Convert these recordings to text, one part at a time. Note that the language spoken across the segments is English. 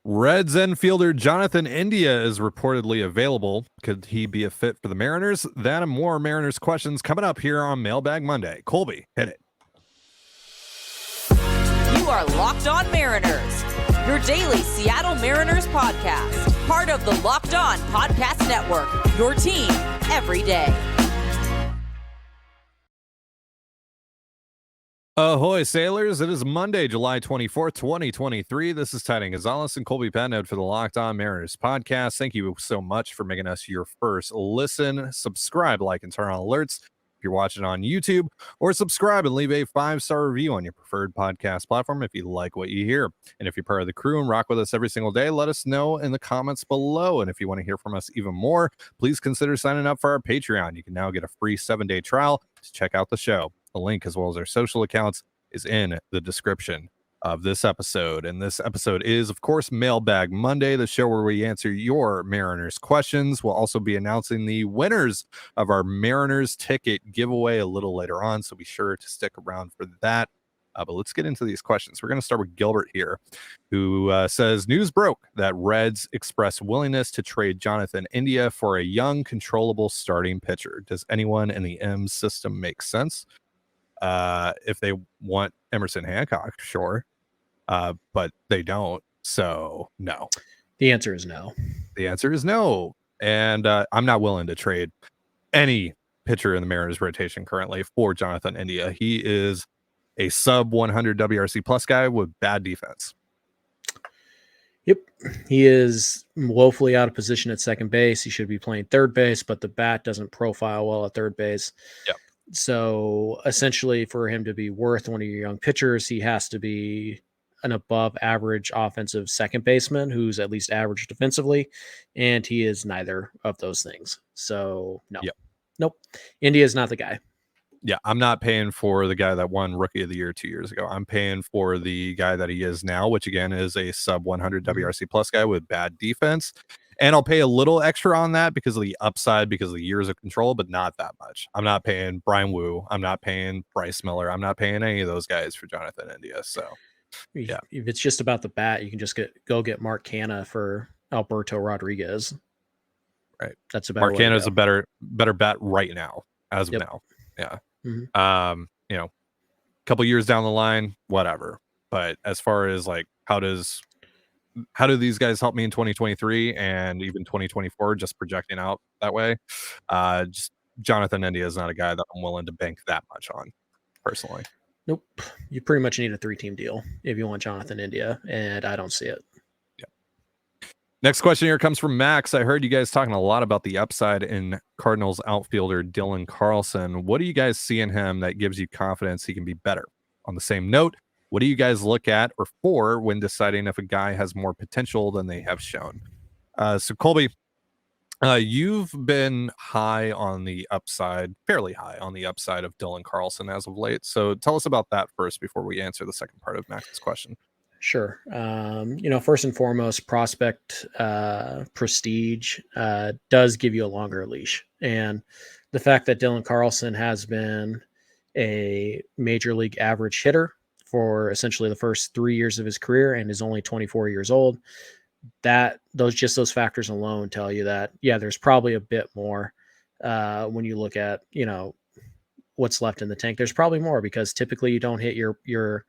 Reds infielder Jonathan India is reportedly available. Could he be a fit for the Mariners? That and more Mariners questions coming up here on Mailbag Monday. Colby, hit it. You are Locked On Mariners, your daily Seattle Mariners podcast. Part of the Locked On Podcast Network, your team every day. Ahoy, sailors. It is Monday, July 24th, 2023. This is Trident Gonzalez and Colby Pennood for the Locked On Mariners podcast. Thank you so much for making us your first listen. Subscribe, like, and turn on alerts if you're watching on YouTube, or subscribe and leave a 5-star review on your preferred podcast platform if you like what you hear. And if you're part of the crew and rock with us every single day, let us know in the comments below. And if you want to hear from us even more, please consider signing up for our Patreon. You can now get a free 7-day trial to check out the show. The link, as well as our social accounts, is in the description of this episode. And this episode is, of course, Mailbag Monday, the show where we answer your Mariners questions. We'll also be announcing the winners of our Mariners ticket giveaway a little later on, so be sure to stick around for that. But let's get into these questions. We're going to start with Gilbert here, who says, news broke that Reds expressed willingness to trade Jonathan India for a young, controllable starting pitcher. Does anyone in the M system make sense? If they want Emerson Hancock, sure, but they don't, so no. The answer is no. The answer is no, and I'm not willing to trade any pitcher in the Mariners rotation currently for Jonathan India. He is a sub 100 WRC plus guy with bad defense. Yep, he is woefully out of position at second base. He should be playing third base, but the bat doesn't profile well at third base. Yep. So essentially, for him to be worth one of your young pitchers, he has to be an above average offensive second baseman who's at least average defensively. And he is neither of those things. So no, Yep. Nope. India is not the guy. Yeah, I'm not paying for the guy that won Rookie of the Year 2 years ago. I'm paying for the guy that he is now, which again is a sub 100 WRC plus guy with bad defense. And I'll pay a little extra on that because of the upside, because of the years of control, but not that much. I'm not paying Brian Wu. I'm not paying Bryce Miller. I'm not paying any of those guys for Jonathan India. So, yeah. If it's just about the bat, you can just go get Mark Canha for Alberto Rodriguez. Right. That's a better Mark Canha is a better bet right now, as of now. Yeah. Mm-hmm. You know, a couple years down the line, whatever. But as far as like, how do these guys help me in 2023 and even 2024, just projecting out that way? Just Jonathan India is not a guy that I'm willing to bank that much on personally. Nope. You pretty much need a 3-team deal if you want Jonathan India, and I don't see it. Next question here comes from Max. I heard you guys talking a lot about the upside in Cardinals outfielder Dylan Carlson. What do you guys see in him that gives you confidence he can be better? On the same note, what do you guys look at or for when deciding if a guy has more potential than they have shown? So Colby, you've been high on the upside, fairly high on the upside of Dylan Carlson as of late. So tell us about that first before we answer the second part of Max's question. Sure. First and foremost, prospect prestige does give you a longer leash. And the fact that Dylan Carlson has been a major league average hitter for essentially the first 3 years of his career and is only 24 years old, those factors alone tell you that, yeah, there's probably a bit more when you look at, what's left in the tank. There's probably more because typically you don't hit your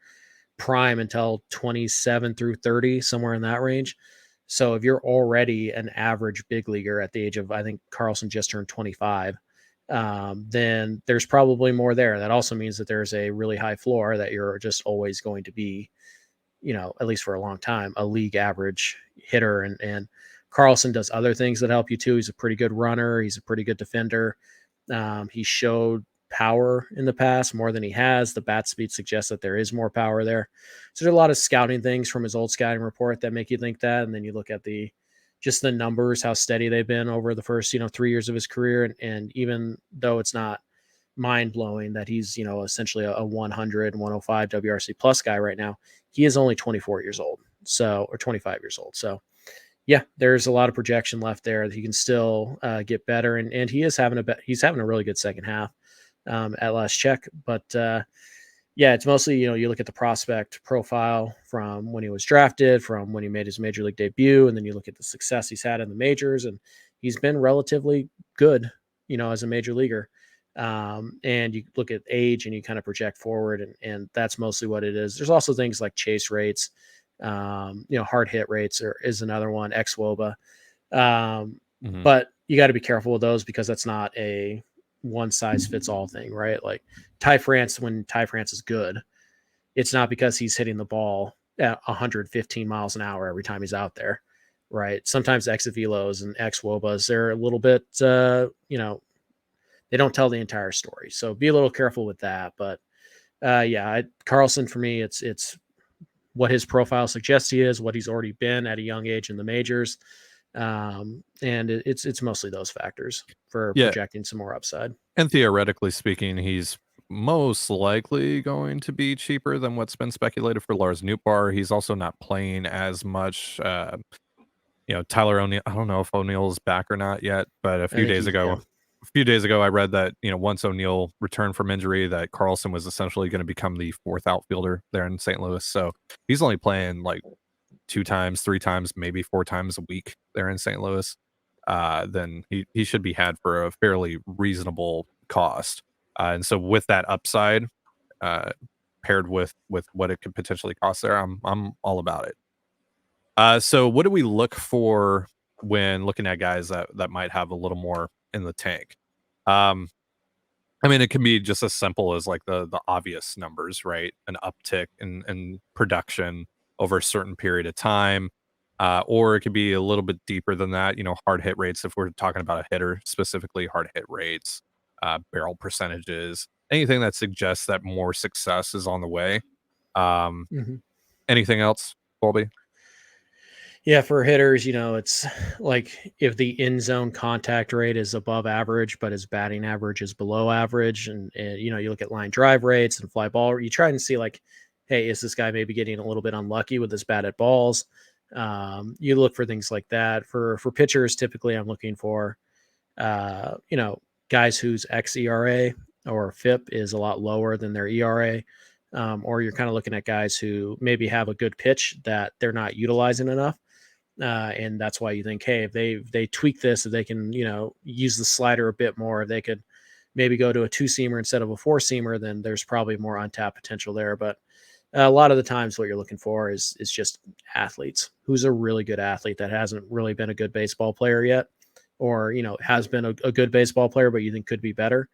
prime until 27 through 30, somewhere in that range. So if you're already an average big leaguer at the age of, I think Carlson just turned 25, then there's probably more there. That also means that there's a really high floor that you're just always going to be, at least for a long time, a league average hitter. And Carlson does other things that help you too. He's a pretty good runner. He's a pretty good defender. He showed power in the past more than he has. The bat speed suggests that there is more power there. So there's a lot of scouting things from his old scouting report that make you think that. And then you look at the numbers, how steady they've been over the first, 3 years of his career. And even though it's not mind blowing that he's, essentially a 100, 105 WRC plus guy right now, he is only 24 years old. Or 25 years old. So yeah, there's a lot of projection left there that he can still get better. And he is having he's having a really good second half. At last check, but yeah, it's mostly, you look at the prospect profile from when he was drafted, from when he made his major league debut, and then you look at the success he's had in the majors, and he's been relatively good, as a major leaguer. And you look at age and you kind of project forward, and that's mostly what it is. There's also things like chase rates, hard hit rates is another one, xwOBA. But you got to be careful with those because that's not a one size fits all thing, right? Like when Ty France is good, it's not because he's hitting the ball at 115 miles an hour every time he's out there, right? Sometimes xVelos and xwOBAs, they're a little bit, they don't tell the entire story. So be a little careful with that. But Carlson, for me, it's what his profile suggests he is, what he's already been at a young age in the majors. And it's mostly those factors for projecting some more upside. And theoretically speaking, he's most likely going to be cheaper than what's been speculated for Lars Nootbaar. He's also not playing as much. Tyler O'Neill, I don't know if O'Neill's back or not yet, but a few days ago, I read that, once O'Neill returned from injury, that Carlson was essentially going to become the fourth outfielder there in St. Louis. So he's only playing like 2 times, 3 times, maybe 4 times a week there in St. Louis. Then he should be had for a fairly reasonable cost. And so with that upside, paired with what it could potentially cost there, I'm all about it. So what do we look for when looking at guys that might have a little more in the tank? It can be just as simple as like the obvious numbers, right? An uptick in production over a certain period of time. Or it could be a little bit deeper than that, hard hit rates. If we're talking about a hitter, specifically hard hit rates, barrel percentages, anything that suggests that more success is on the way. Anything else, Colby? Yeah, for hitters, it's like if the in zone contact rate is above average, but his batting average is below average, and you look at line drive rates and fly ball, you try and see like, hey, is this guy maybe getting a little bit unlucky with his batted balls? You look for things like that. For pitchers, typically I'm looking for, guys whose xERA or FIP is a lot lower than their ERA. Or you're kind of looking at guys who maybe have a good pitch that they're not utilizing enough. And that's why you think, hey, if they tweak this, if they can, use the slider a bit more, if they could maybe go to a 2-seamer instead of a 4-seamer, then there's probably more untapped potential there. But a lot of the times what you're looking for is just athletes. Who's a really good athlete that hasn't really been a good baseball player yet, or, has been a good baseball player, but you think could be better.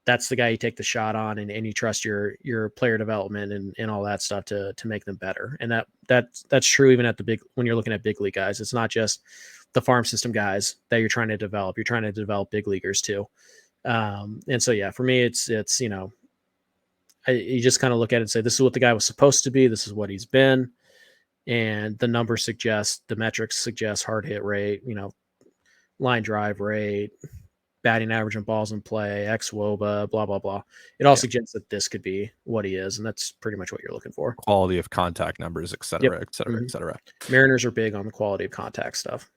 That's the guy you take the shot on, and you trust your player development and all that stuff to make them better. And that's true even at when you're looking at big league guys. It's not just the farm system guys that you're trying to develop. You're trying to develop big leaguers too. And so, yeah, for me, it's you just kind of look at it and say, this is what the guy was supposed to be. This is what he's been. And the numbers suggest, the metrics suggest hard hit rate, line drive rate, batting average on balls in play, xwOBA, blah, blah, blah. It all suggests that this could be what he is. And that's pretty much what you're looking for. Quality of contact numbers, et cetera, et cetera, et cetera. Mariners are big on the quality of contact stuff.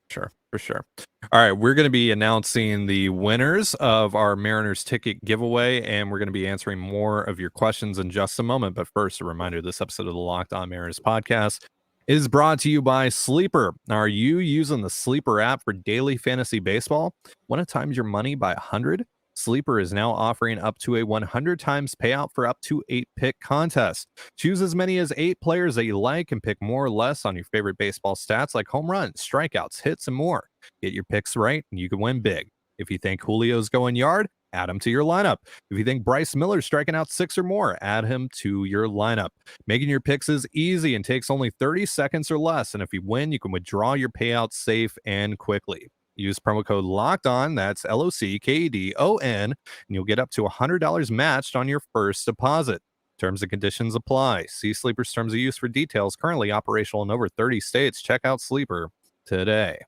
Sure, for sure. All right, we're going to be announcing the winners of our Mariners ticket giveaway, and we're going to be answering more of your questions in just a moment. But first, a reminder, this episode of the Locked On Mariners podcast is brought to you by Sleeper. Are you using the Sleeper app for daily fantasy baseball? Want to times your money by 100? Sleeper is now offering up to a 100 times payout for up to 8 pick contests. Choose as many as 8 players that you like and pick more or less on your favorite baseball stats like home runs, strikeouts, hits, and more. Get your picks right and you can win big. If you think Julio's going yard, add him to your lineup. If you think Bryce Miller's striking out 6 or more, add him to your lineup. Making your picks is easy and takes only 30 seconds or less. And if you win, you can withdraw your payout safe and quickly. Use promo code LOCKEDON, that's LOCKEDON, and you'll get up to $100 matched on your first deposit. Terms and conditions apply. See Sleeper's terms of use for details. Currently operational in over 30 states. Check out Sleeper today.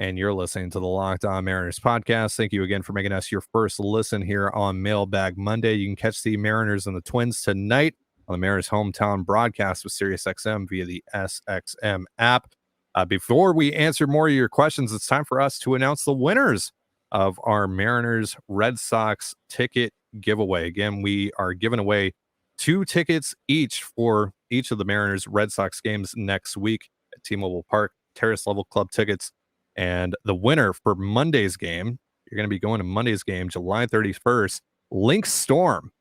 And you're listening to the Locked On Mariners podcast. Thank you again for making us your first listen here on Mailbag Monday. You can catch the Mariners and the Twins tonight on the Mariners hometown broadcast with SiriusXM via the SXM app. Before we answer more of your questions, it's time for us to announce the winners of our Mariners Red Sox ticket giveaway. Again, we are giving away 2 tickets each for each of the Mariners Red Sox games next week at T-Mobile Park, Terrace Level Club tickets. And the winner for Monday's game, you're going to be going to Monday's game, July 31st. Link Storm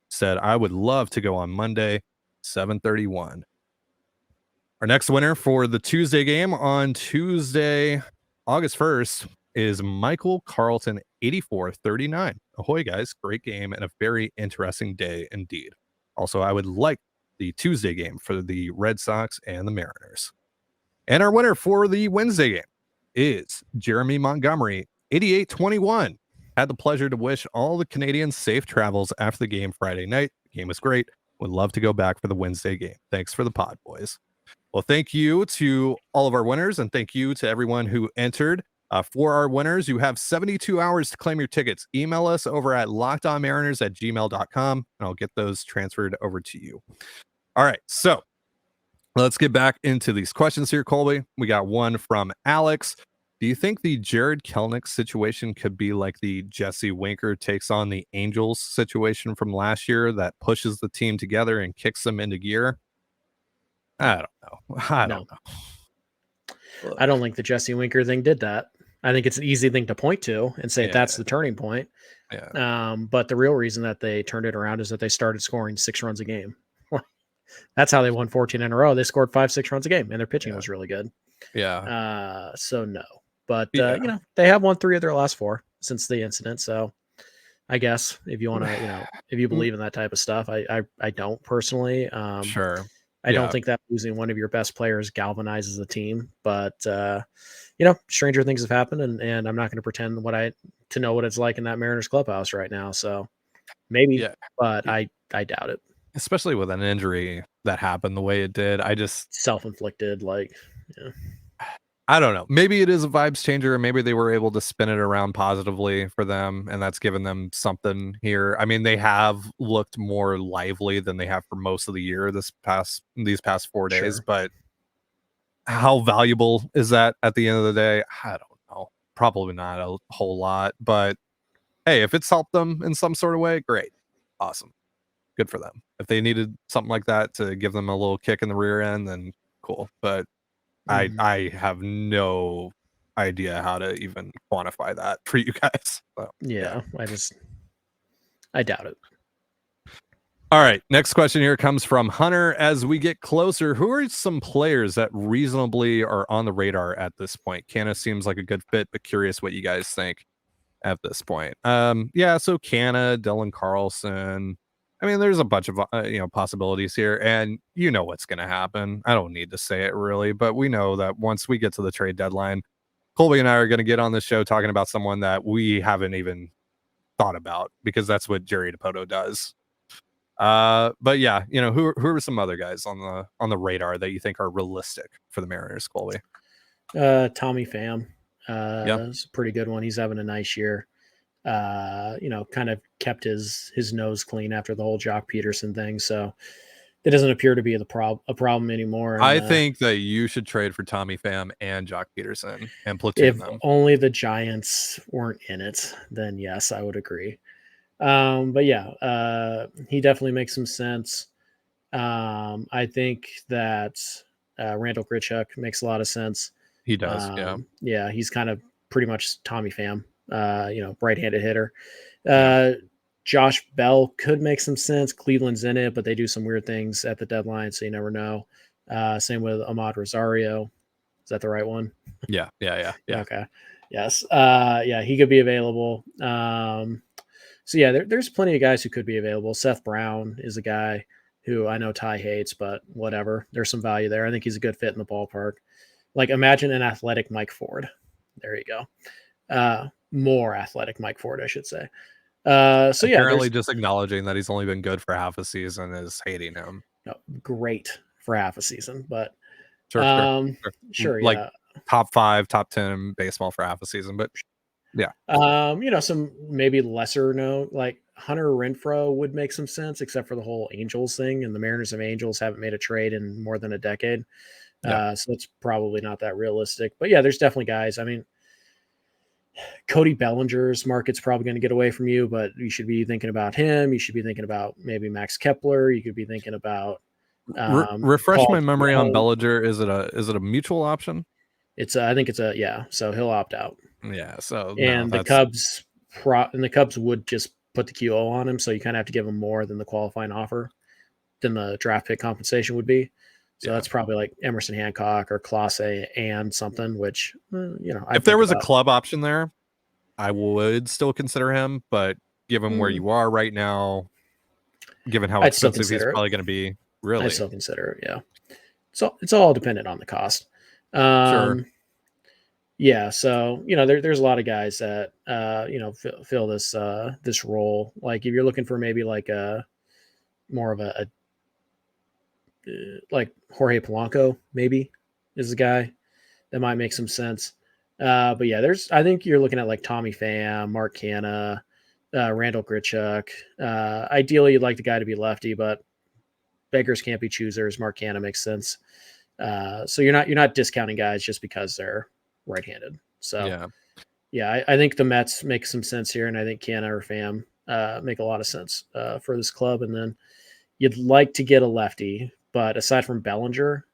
said, I would love to go on Monday, 7:31. Our next winner for the Tuesday game on Tuesday, August 1st, is Michael Carlton, 8439. Ahoy, guys. Great game and a very interesting day indeed. Also, I would like the Tuesday game for the Red Sox and the Mariners. And our winner for the Wednesday game is Jeremy Montgomery, 8821. Had the pleasure to wish all the Canadians safe travels after the game Friday night. The game was great. Would love to go back for the Wednesday game. Thanks for the pod, boys. Well, thank you to all of our winners, and thank you to everyone who entered. For our winners, you have 72 hours to claim your tickets. Email us over at lockedonmariners@gmail.com, and I'll get those transferred over to you. All right, so let's get back into these questions here, Colby. We got one from Alex. Do you think the Jared Kelenic situation could be like the Jesse Winker takes on the Angels situation from last year that pushes the team together and kicks them into gear? I don't know. I don't know. I don't think the Jesse Winker thing did that. I think it's an easy thing to point to and say that's the turning point. Yeah. But the real reason that they turned it around is that they started scoring 6 runs a game. That's how they won 14 in a row. They scored 5-6 runs a game, and their pitching was really good. Yeah. So no, but they have won 3 of their last 4 since the incident. So I guess if you want to, if you believe in that type of stuff, I don't personally. Sure. I don't think that losing one of your best players galvanizes the team, but stranger things have happened, and I'm not going to pretend to know what it's like in that Mariners clubhouse right now. So maybe, but I doubt it. Especially with an injury that happened the way it did. I just self-inflicted, I don't know. Maybe it is a vibes changer. Maybe they were able to spin it around positively for them, and that's given them something here. I mean, they have looked more lively than they have for most of the year these past 4 days. Sure. But how valuable is that at the end of the day? I don't know. Probably not a whole lot. But hey, if it's helped them in some sort of way, great. Awesome. Good for them. If they needed something like that to give them a little kick in the rear end, then cool. But I have no idea how to even quantify that for you guys. So, I doubt it. All right. Next question here comes from Hunter. As we get closer, who are some players that reasonably are on the radar at this point? Canna seems like a good fit, but curious what you guys think at this point. So Canna, Dylan Carlson. I mean, there's a bunch of possibilities here, and you know what's going to happen. I don't need to say it really, but we know that once we get to the trade deadline, Colby and I are going to get on this show talking about someone that we haven't even thought about, because that's what Jerry DiPoto does. But yeah, who are some other guys on the radar that you think are realistic for the Mariners, Colby? Tommy Pham, is a pretty good one. He's having a nice year. Kind of kept his nose clean after the whole Jock Peterson thing. So it doesn't appear to be a problem anymore. And, I think that you should trade for Tommy Pham and Jock Peterson and platoon them. If only the Giants weren't in it, then yes, I would agree. But yeah, he definitely makes some sense. I think that Randall Grichuk makes a lot of sense. He does. Yeah, he's kind of pretty much Tommy Pham. Right-handed hitter. Josh Bell could make some sense. Cleveland's in it, but they do some weird things at the deadline, so you never know. Same with Ahmad Rosario. Is that the right one? Yeah. Okay. Yes. He could be available. There's plenty of guys who could be available. Seth Brown is a guy who I know Ty hates, but whatever. There's some value there. I think he's a good fit in the ballpark. Like, imagine an athletic Mike Ford. There you go. More athletic Mike Ford, I should say. Apparently just acknowledging that he's only been good for half a season is hating him. No, great for half a season, but sure. Like top 5, top 10 in baseball for half a season, but yeah. Some maybe lesser known, like Hunter Renfroe would make some sense, except for the whole Angels thing, and the Mariners of Angels haven't made a trade in more than a decade. So it's probably not that realistic. But yeah, there's definitely guys. I mean, Cody Bellinger's market's probably going to get away from you, but you should be thinking about him. You should be thinking about maybe Max Kepler. You could be thinking about refresh Paul my memory on Giroux. Bellinger. Is it a mutual option? It's I think it's so he'll opt out. Yeah. So And no, the Cubs the Cubs would just put the QO on him, so you kind of have to give him more than the qualifying offer than the draft pick compensation would be. So that's probably like Emerson Hancock or Clase and something, which, if there was a club option there, I would still consider him. But given where you are right now, given how expensive he's probably going to be, really, I still consider it. Yeah. So it's all dependent on the cost. Sure. Yeah. So, there's a lot of guys that, fill this role. Like if you're looking for maybe like more of a like Jorge Polanco maybe is a guy that might make some sense. But yeah, I think you're looking at like Tommy Pham, Mark Canha, Randall Grichuk. Ideally, you'd like the guy to be lefty, but beggars can't be choosers. Mark Canha makes sense. So you're not discounting guys just because they're right-handed. So yeah, I think the Mets make some sense here, and I think Canha or Pham make a lot of sense for this club. And then you'd like to get a lefty, but aside from Bellinger,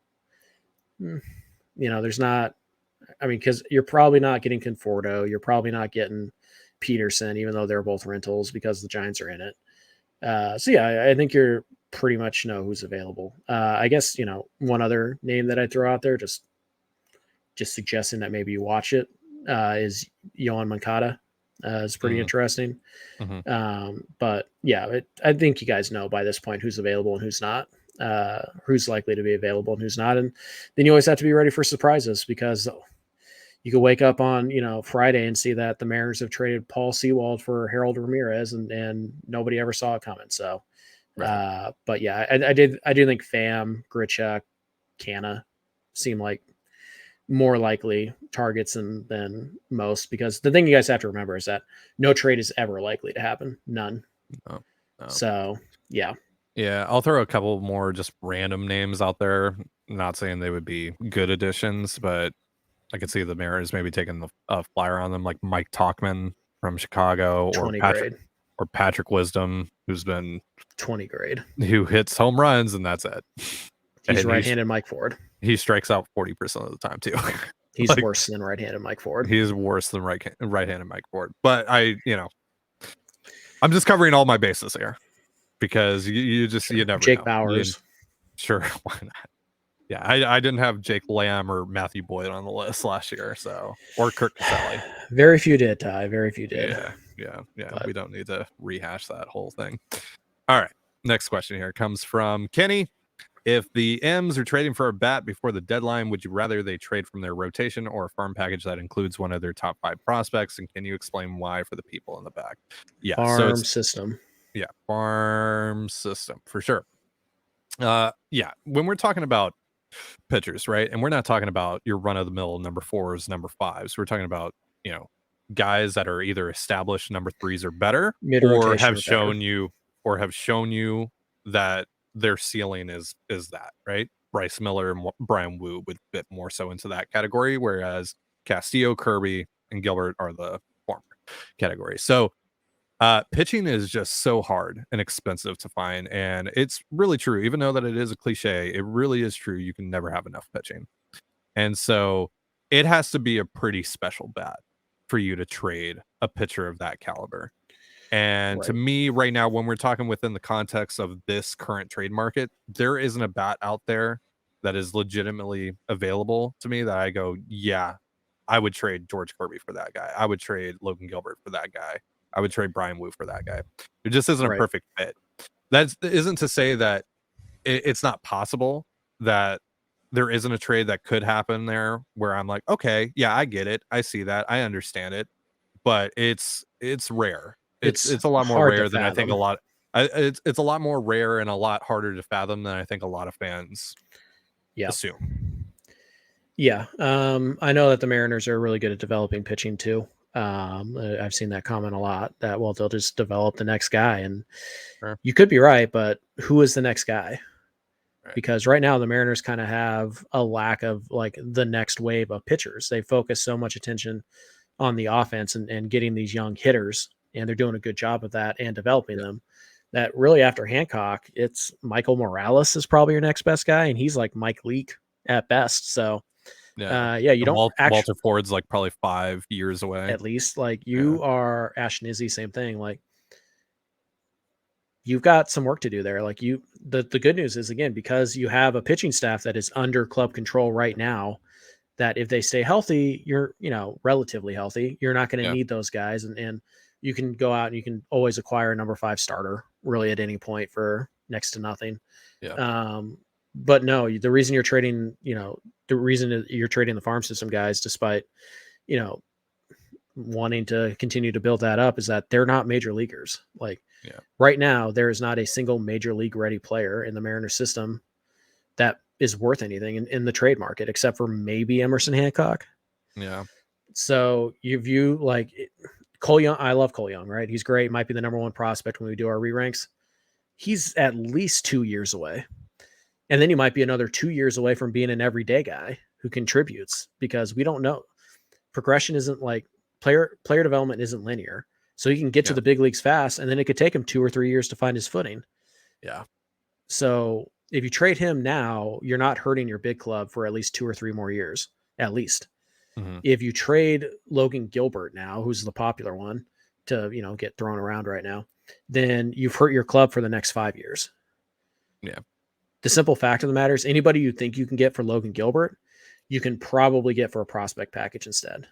there's not. I mean, because you're probably not getting Conforto, you're probably not getting Peterson, even though they're both rentals because the Giants are in it. So yeah, I think you're pretty much know who's available. I guess one other name that I throw out there, just suggesting that maybe you watch it, is Yohan Moncada. It's pretty interesting. But yeah, I think you guys know by this point who's available and who's not, who's likely to be available and who's not. And then you always have to be ready for surprises, because you could wake up on, Friday and see that the Mariners have traded Paul Sewald for Harold Ramirez and nobody ever saw it coming. So, but yeah, I do think Pham, Grichuk, Canha seem like more likely targets than most, because the thing you guys have to remember is that no trade is ever likely to happen. None. No. So yeah. Yeah. I'll throw a couple more just random names out there. Not saying they would be good additions, but I could see the Mariners maybe taking a flyer on them, like Mike Tauchman from Chicago, or Patrick Wisdom, who's been 20 grade, who hits home runs, and that's it. He's right-handed Mike Ford. He strikes out 40% of the time too. He's worse than right-handed Mike Ford. He's worse than right-handed Mike Ford. But I'm just covering all my bases here, because you never Jake know. Bowers. Sure, why not? Yeah, I didn't have Jake Lamb or Matthew Boyd on the list last year, or Kirk Caselli. Very few did, Ty. Very few did. Yeah. But we don't need to rehash that whole thing. All right, next question here comes from Kenny. If the M's are trading for a bat before the deadline, would you rather they trade from their rotation or a farm package that includes one of their top 5 prospects? And can you explain why for the people in the back? Yeah, farm system. Yeah, farm system for sure. Yeah, when we're talking about pitchers, right? And we're not talking about your run-of-the-mill number 4s, number 5s. We're talking about, guys that are either established number 3s or better, or have shown you that their ceiling is that, right? Bryce Miller and Brian Wu would fit more so into that category, whereas Castillo, Kirby, and Gilbert are the former category. So pitching is just so hard and expensive to find, and it's really true. Even though that it is a cliche, it really is true. You can never have enough pitching, and so it has to be a pretty special bat for you to trade a pitcher of that caliber. And to me right now, when we're talking within the context of this current trade market, there isn't a bat out there that is legitimately available to me that I go, yeah, I would trade George Kirby for that guy. I would trade Logan Gilbert for that guy. I would trade Brian Wu for that guy. It just isn't a perfect fit. That isn't to say that it's not possible that there isn't a trade that could happen there where I'm like, okay, yeah, I get it. I see that. I understand it. But it's rare. It's a lot more rare than I think it's a lot more rare and a lot harder to fathom than I think a lot of fans assume. Yeah. I know that the Mariners are really good at developing pitching too. I've seen that comment a lot that, well, they'll just develop the next guy, and you could be right, but who is the next guy? Because right now the Mariners kind of have a lack of like the next wave of pitchers. They focus so much attention on the offense and getting these young hitters, and they're doing a good job of that and developing them. That really after Hancock, it's Michael Morales is probably your next best guy, and he's like Mike Leake at best. So you And don't actually Walter Ford's like probably 5 years away. at least like you are Ash Nizzi, same thing. Like you've got some work to do there. Like the good news is again, because you have a pitching staff that is under club control right now, that if they stay healthy, you're, relatively healthy. You're not going to need those guys. And you can go out and you can always acquire a number 5 starter really at any point for next to nothing. Yeah. But no, the reason you're trading, the reason you're trading the farm system guys, despite, wanting to continue to build that up, is that they're not major leaguers. Like right now, there is not a single major league ready player in the Mariners system that is worth anything in the trade market, except for maybe Emerson Hancock. Yeah. So you view like Cole Young. I love Cole Young, right? He's great. Might be the number 1 prospect when we do our re-ranks. He's at least 2 years away. And then you might be another 2 years away from being an everyday guy who contributes, because we don't know. Progression isn't like player development isn't linear. So he can get to the big leagues fast, and then it could take him 2 or 3 years to find his footing. Yeah. So if you trade him now, you're not hurting your big club for at least 2 or 3 more years, at least. Mm-hmm. If you trade Logan Gilbert now, who's the popular one to, get thrown around right now, then you've hurt your club for the next 5 years. Yeah. The simple fact of the matter is anybody you think you can get for Logan Gilbert, you can probably get for a prospect package instead.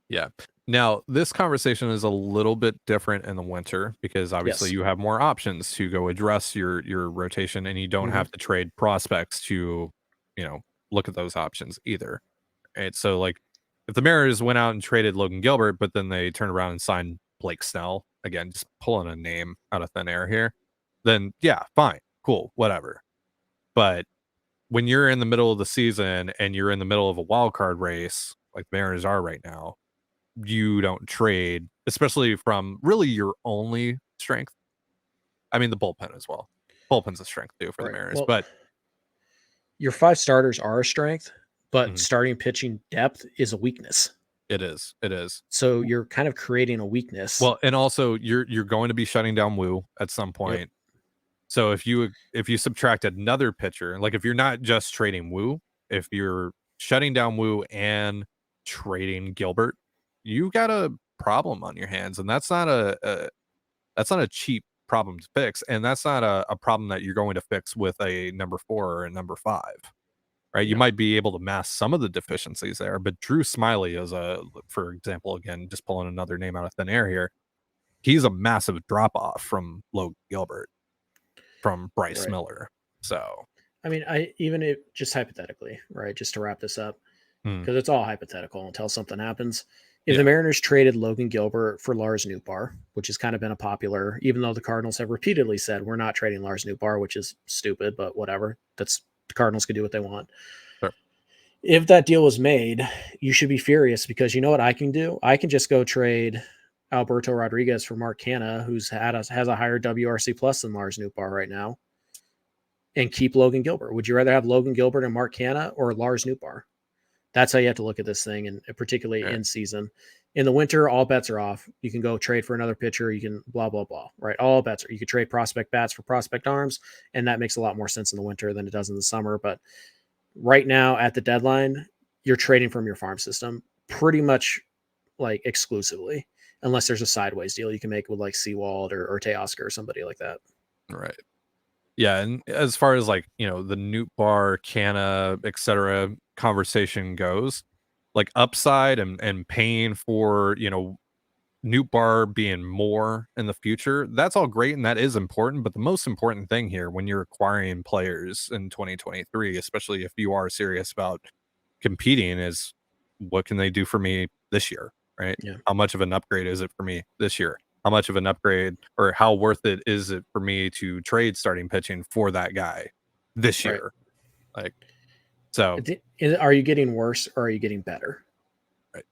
Yeah. Now, this conversation is a little bit different in the winter because obviously you have more options to go address your rotation, and you don't have to trade prospects to, look at those options either. Right. So like if the Mariners went out and traded Logan Gilbert, but then they turned around and signed Blake Snell, again, just pulling a name out of thin air here, then yeah, fine, cool, whatever. But when you're in the middle of the season and you're in the middle of a wild card race, like the Mariners are right now, you don't trade, especially from really your only strength. I mean, the bullpen as well. Bullpen's a strength too for the Mariners, but your 5 starters are a strength, but starting pitching depth is a weakness. It is. So you're kind of creating a weakness. Well, and also you're going to be shutting down Woo at some point. Yep. So if you subtract another pitcher, like if you're not just trading Woo, if you're shutting down Woo and trading Gilbert, you got a problem on your hands, and that's not a cheap problem to fix, and that's not a problem that you're going to fix with a number 4 or a number 5. Right? You might be able to mask some of the deficiencies there, but Drew Smiley is for example, again, just pulling another name out of thin air here. He's a massive drop off from Logan Gilbert, from Bryce Miller. So, I mean, just hypothetically, right? Just to wrap this up, because it's all hypothetical until something happens. If the Mariners traded Logan Gilbert for Lars Nootbaar, which has kind of been a popular, even though the Cardinals have repeatedly said we're not trading Lars Nootbaar, which is stupid, but whatever. The Cardinals can do what they want. Sure. If that deal was made, you should be furious, because you know what I can do? I can just go trade Alberto Rodriguez for Mark Canha, who's has a higher WRC plus than Lars Nootbaar right now, and keep Logan Gilbert. Would you rather have Logan Gilbert and Mark Canha or Lars Nootbaar? That's how you have to look at this thing, and particularly in season. In the winter, all bets are off. You can go trade for another pitcher. You can blah, blah, blah, right? All bets are. You could trade prospect bats for prospect arms, and that makes a lot more sense in the winter than it does in the summer. But right now at the deadline, you're trading from your farm system pretty much like exclusively, unless there's a sideways deal you can make with like Seawald or Teoscar or somebody like that. Right. Yeah, and as far as like, the Nootbaar, Canha, etc. conversation goes, like upside and paying for, Nootbaar being more in the future, that's all great and that is important. But the most important thing here when you're acquiring players in 2023, especially if you are serious about competing, is what can they do for me this year, right? Yeah. How much of an upgrade is it for me this year? How much of an upgrade, or how worth it is it for me to trade starting pitching for that guy this year? Like, so are you getting worse or are you getting better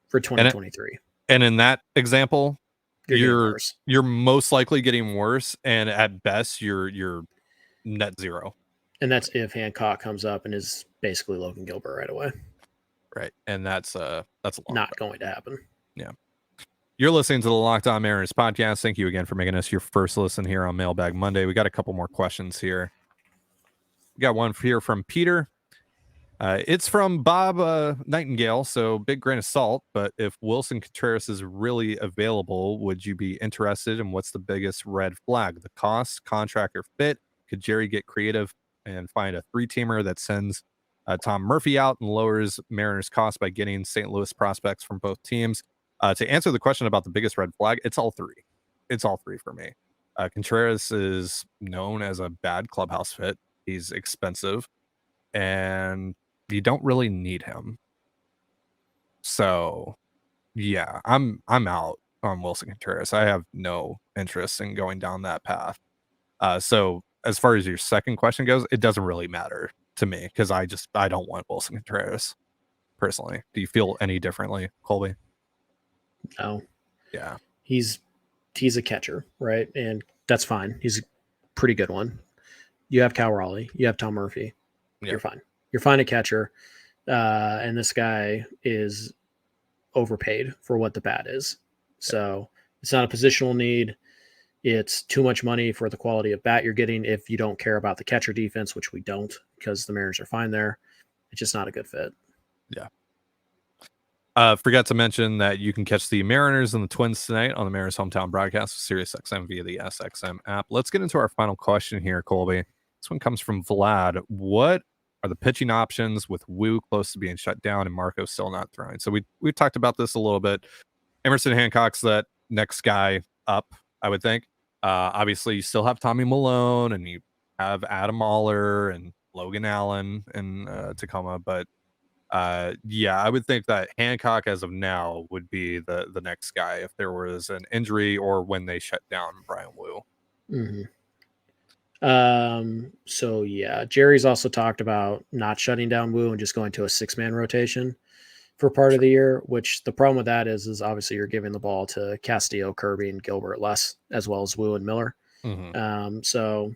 for 2023? And in that example, you're most likely getting worse, and at best you're net zero. And that's if Hancock comes up and is basically Logan Gilbert right away. Right. And that's a lot not going to happen. Yeah. You're listening to the Locked On Mariners podcast. Thank you again for making us your first listen here on Mailbag Monday. We got a couple more questions here. We got one here from Peter. It's from Bob Nightingale, so big grain of salt. But if Willson Contreras is really available, would you be interested? And what's the biggest red flag? The cost, contract, or fit? Could Jerry get creative and find a 3-teamer that sends Tom Murphy out and lowers Mariners' cost by getting St. Louis prospects from both teams? To answer the question about the biggest red flag, it's all three. It's all three for me. Contreras is known as a bad clubhouse fit. He's expensive, and you don't really need him. So, yeah, I'm out on Willson Contreras. I have no interest in going down that path. So, as far as your second question goes, it doesn't really matter to me because I don't want Willson Contreras personally. Do you feel any differently, Colby? No. Yeah. He's a catcher, right? And that's fine. He's a pretty good one. You have Cal Raleigh. You have Tom Murphy. Yep. You're fine. You're fine at catcher. And this guy is overpaid for what the bat is. So it's not a positional need. It's too much money for the quality of bat you're getting if you don't care about the catcher defense, which we don't because the Mariners are fine there. It's just not a good fit. Yeah. Forgot to mention that you can catch the Mariners and the Twins tonight on the Mariners hometown broadcast with SiriusXM via the SXM app. Let's get into our final question here, Colby. This one comes from Vlad. What are the pitching options with Wu close to being shut down and Marco still not throwing? So we talked about this a little bit. Emerson Hancock's that next guy up, I would think. Obviously, you still have Tommy Malone and you have Adam Mahler and Logan Allen in Tacoma, but yeah, I would think that Hancock as of now would be the next guy if there was an injury or when they shut down Brian Wu. So yeah, Jerry's also talked about not shutting down Wu and just going to a 6-man rotation for part of the year, which the problem with that is obviously you're giving the ball to Castillo, Kirby, and Gilbert less, as well as Wu and Miller. So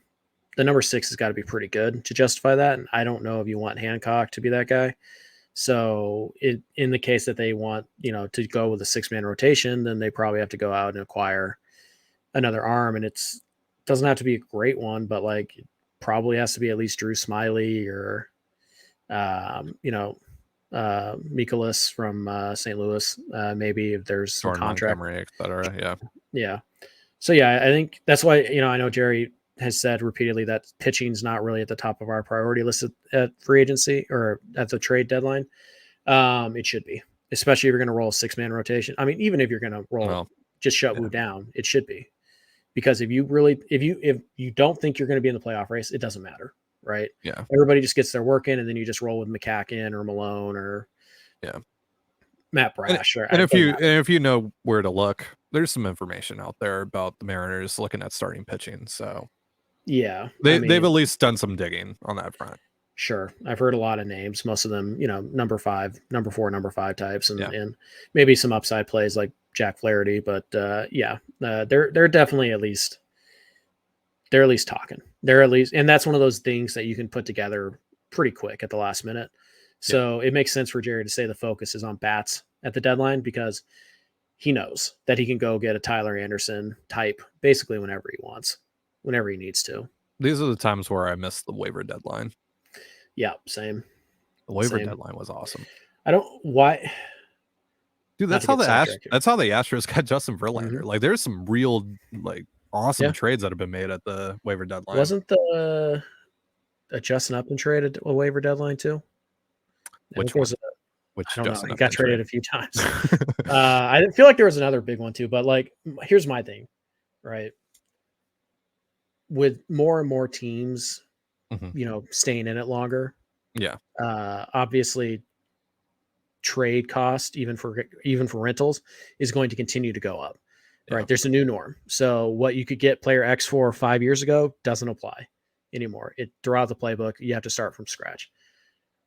the number 6 has got to be pretty good to justify that. And I don't know if you want Hancock to be that guy. So in the case that they want, to go with a 6-man rotation, then they probably have to go out and acquire another arm. And it doesn't have to be a great one, but like it probably has to be at least Drew Smiley or, Mikolas from St. Louis, maybe if there's some contract, et cetera. Yeah. Yeah. So yeah, I think that's why, I know Jerry has said repeatedly that pitching's not really at the top of our priority list at free agency or at the trade deadline. It should be, especially if you're going to roll a 6-man rotation. I mean, even if you're going to roll, just shut Wu down, it should be, because if you don't think you're going to be in the playoff race, it doesn't matter. Right. Yeah. Everybody just gets their work in and then you just roll with McCacken or Malone or Matt Brash. And if you know where to look, there's some information out there about the Mariners looking at starting pitching. So yeah, they've at least done some digging on that front. Sure. I've heard a lot of names, most of them, number 5, number 4, number 5 types and maybe some upside plays like Jack Flaherty. But they're definitely at least talking. And that's one of those things that you can put together pretty quick at the last minute. So it makes sense for Jerry to say the focus is on bats at the deadline because he knows that he can go get a Tyler Anderson type basically whenever he wants, whenever he needs to. These are the times where I miss the waiver deadline. Yeah, same. The waiver deadline was awesome. Why? Dude, that's how the Astros got Justin Verlander. Like there's some real awesome trades that have been made at the waiver deadline. Wasn't the Justin Upton traded a waiver deadline too? Which one? I don't know. He got traded a few times. I feel like there was another big one too, but here's my thing, right? With more and more teams, staying in it longer. Yeah. Obviously, trade cost even for rentals is going to continue to go up. Right. There's a new norm. So what you could get player X for 5 years ago doesn't apply anymore. Throughout the playbook, you have to start from scratch.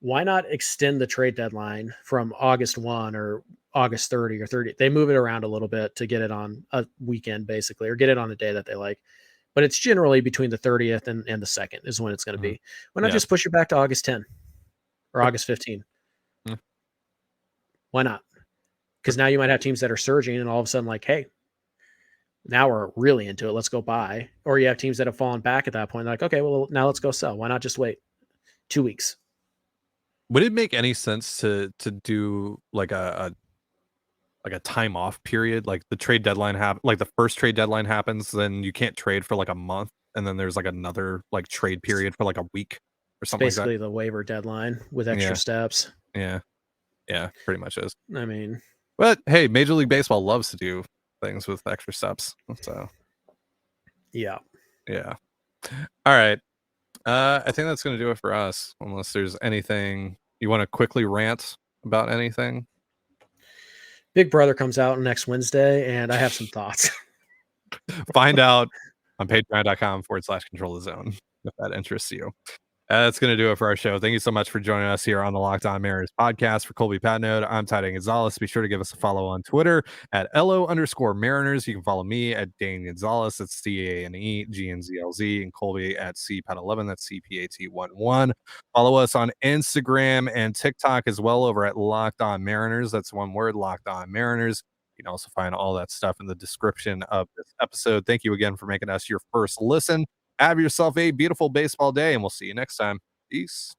Why not extend the trade deadline from August 1 or August 30 or 30? They move it around a little bit to get it on a weekend basically, or get it on a day that they like. But it's generally between the 30th and the 2nd is when it's going to be. Why not just push it back to August 10 or August 15? Why not? Because now you might have teams that are surging and all of a sudden like, hey, now we're really into it. Let's go buy. Or you have teams that have fallen back at that point. Like, okay, well, now let's go sell. Why not just wait 2 weeks? Would it make any sense to do like a time off period? Like the trade deadline like the first trade deadline happens, then you can't trade for like a month, and then there's like another like trade period for like a week or something like that. Basically the waiver deadline with extra steps. Yeah, pretty much is. I mean, but hey, Major League Baseball loves to do things with extra steps. So yeah. All right. I think that's going to do it for us, unless there's anything you want to quickly rant about. Anything? Big Brother comes out next Wednesday, and I have some thoughts. Find out on patreon.com/control the zone if that interests you. That's going to do it for our show. Thank you so much for joining us here on the Locked On Mariners podcast. For Colby Patnode, I'm Trident Gonzalez. Be sure to give us a follow on Twitter at LO_Mariners. You can follow me at Dane Gonzalez. That's CANEGNZLZ, and Colby at CPAT11. That's CPAT11. Follow us on Instagram and TikTok as well over at Locked On Mariners. That's one word, Locked On Mariners. You can also find all that stuff in the description of this episode. Thank you again for making us your first listen. Have yourself a beautiful baseball day, and we'll see you next time. Peace.